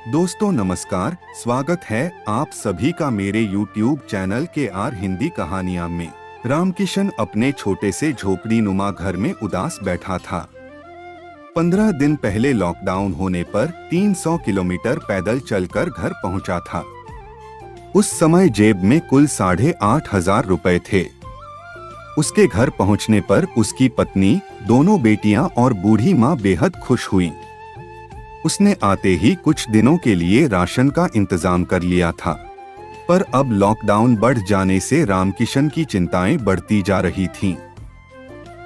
दोस्तों नमस्कार, स्वागत है आप सभी का मेरे YouTube चैनल के आर हिंदी कहानियां में। रामकिशन अपने छोटे से झोपड़ी नुमा घर में उदास बैठा था। 15 दिन पहले लॉकडाउन होने पर 300 किलोमीटर पैदल चलकर घर पहुंचा था। उस समय जेब में कुल 8,500 रुपए थे। उसके घर पहुंचने पर उसकी पत्नी, दोनों बेटियां और बूढ़ी माँ बेहद खुश हुईं। उसने आते ही कुछ दिनों के लिए राशन का इंतजाम कर लिया था, पर अब लॉकडाउन बढ़ जाने से रामकिशन की चिंताएं बढ़ती जा रही थीं।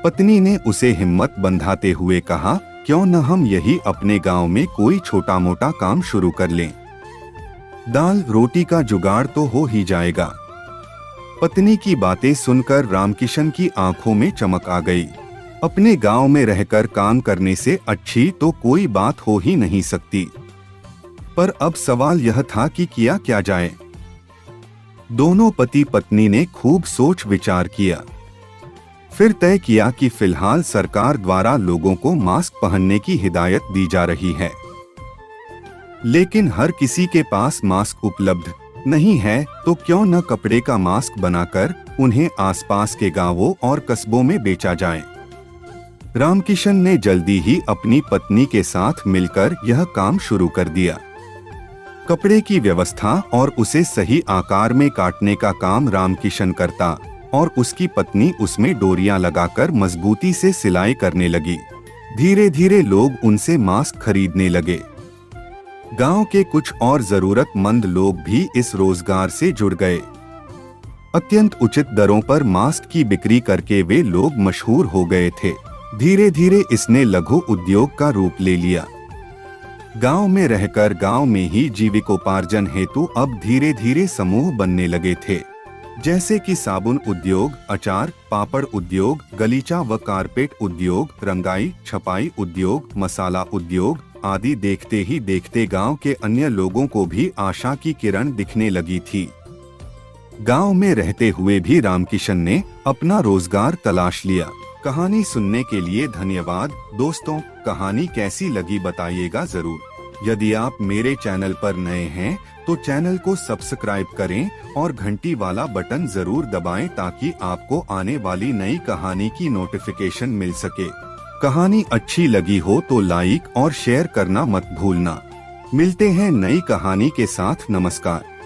पत्नी ने उसे हिम्मत बंधाते हुए कहा, क्यों न हम यही अपने गांव में कोई छोटा मोटा काम शुरू कर लें। दाल रोटी का जुगाड़ तो हो ही जाएगा। पत्नी की बातें सुनकर रामकिशन की आंखों में चमक आ गई। अपने गांव में रहकर काम करने से अच्छी तो कोई बात हो ही नहीं सकती। पर अब सवाल यह था कि किया क्या जाए। दोनों पति पत्नी ने खूब सोच विचार किया। फिर तय किया कि फिलहाल सरकार द्वारा लोगों को मास्क पहनने की हिदायत दी जा रही है, लेकिन हर किसी के पास मास्क उपलब्ध नहीं है, तो क्यों न कपड़े का मास्क बनाकर उन्हें आसपास के गांवों और कस्बों में बेचा जाए। रामकिशन ने जल्दी ही अपनी पत्नी के साथ मिलकर यह काम शुरू कर दिया। कपड़े की व्यवस्था और उसे सही आकार में काटने का काम रामकिशन करता और उसकी पत्नी उसमें डोरियां लगाकर मजबूती से सिलाई करने लगी। धीरे धीरे लोग उनसे मास्क खरीदने लगे। गांव के कुछ और जरूरतमंद लोग भी इस रोजगार से जुड़ गए। अत्यंत उचित दरों पर मास्क की बिक्री करके वे लोग मशहूर हो गए थे। धीरे धीरे इसने लघु उद्योग का रूप ले लिया। गांव में रहकर गांव में ही जीविकोपार्जन हेतु अब धीरे धीरे समूह बनने लगे थे, जैसे कि साबुन उद्योग, अचार पापड़ उद्योग, गलीचा व कारपेट उद्योग, रंगाई छपाई उद्योग, मसाला उद्योग आदि। देखते ही देखते गांव के अन्य लोगों को भी आशा की किरण दिखने लगी थी। गांव में रहते हुए भी रामकिशन ने अपना रोजगार तलाश लिया। कहानी सुनने के लिए धन्यवाद। दोस्तों, कहानी कैसी लगी बताइएगा जरूर। यदि आप मेरे चैनल पर नए हैं तो चैनल को सब्सक्राइब करें और घंटी वाला बटन जरूर दबाएं ताकि आपको आने वाली नई कहानी की नोटिफिकेशन मिल सके। कहानी अच्छी लगी हो तो लाइक और शेयर करना मत भूलना। मिलते हैं नई कहानी के साथ। नमस्कार।